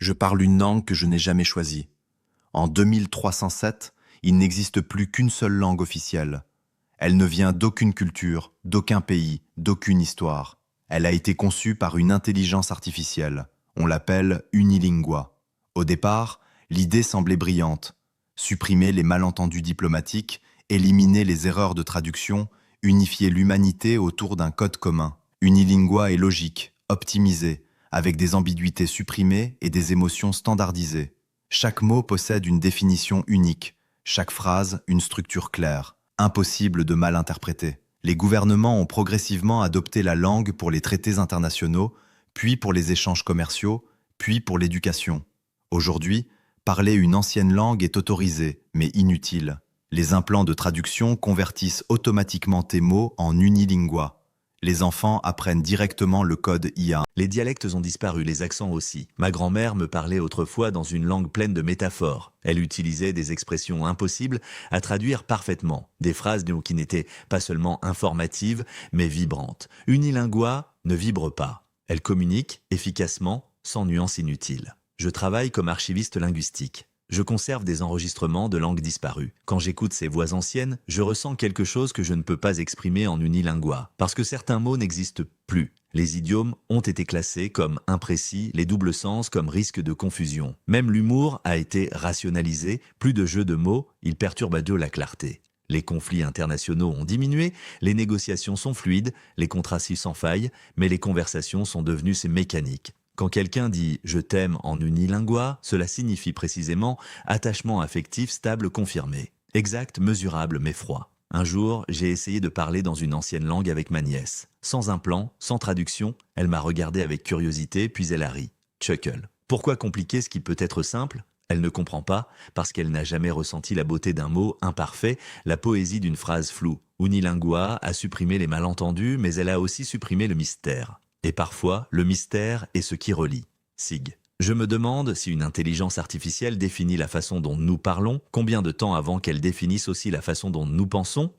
Je parle une langue que je n'ai jamais choisie. En 2307, il n'existe plus qu'une seule langue officielle. Elle ne vient d'aucune culture, d'aucun pays, d'aucune histoire. Elle a été conçue par une intelligence artificielle. On l'appelle unilingua. Au départ, l'idée semblait brillante. Supprimer les malentendus diplomatiques, éliminer les erreurs de traduction, unifier l'humanité autour d'un code commun. Unilingua est logique, optimisé, avec des ambiguïtés supprimées et des émotions standardisées. Chaque mot possède une définition unique, chaque phrase une structure claire, impossible de mal interpréter. Les gouvernements ont progressivement adopté la langue pour les traités internationaux, puis pour les échanges commerciaux, puis pour l'éducation. Aujourd'hui, parler une ancienne langue est autorisé, mais inutile. Les implants de traduction convertissent automatiquement tes mots en unilingua. Les enfants apprennent directement le code IA. Les dialectes ont disparu, les accents aussi. Ma grand-mère me parlait autrefois dans une langue pleine de métaphores. Elle utilisait des expressions impossibles à traduire parfaitement. Des phrases qui n'étaient pas seulement informatives, mais vibrantes. Unilingua ne vibre pas. Elle communique efficacement, sans nuances inutiles. Je travaille comme archiviste linguistique. Je conserve des enregistrements de langues disparues. Quand j'écoute ces voix anciennes, je ressens quelque chose que je ne peux pas exprimer en unilingua, parce que certains mots n'existent plus. Les idiomes ont été classés comme imprécis, les doubles sens comme risque de confusion. Même l'humour a été rationalisé, plus de jeux de mots, il perturbe à deux la clarté. Les conflits internationaux ont diminué, les négociations sont fluides, les contrats sans faille, mais les conversations sont devenues mécaniques. Quand quelqu'un dit « je t'aime » en unilingua, cela signifie précisément attachement affectif stable confirmé. Exact, mesurable, mais froid. Un jour, j'ai essayé de parler dans une ancienne langue avec ma nièce. Sans un plan, sans traduction, elle m'a regardé avec curiosité, puis elle a ri. Chuckle. Pourquoi compliquer ce qui peut être simple ? Elle ne comprend pas, parce qu'elle n'a jamais ressenti la beauté d'un mot imparfait, la poésie d'une phrase floue. Unilingua a supprimé les malentendus, mais elle a aussi supprimé le mystère. Et parfois, le mystère est ce qui relie. Sig. Je me demande si une intelligence artificielle définit la façon dont nous parlons, combien de temps avant qu'elle définisse aussi la façon dont nous pensons ?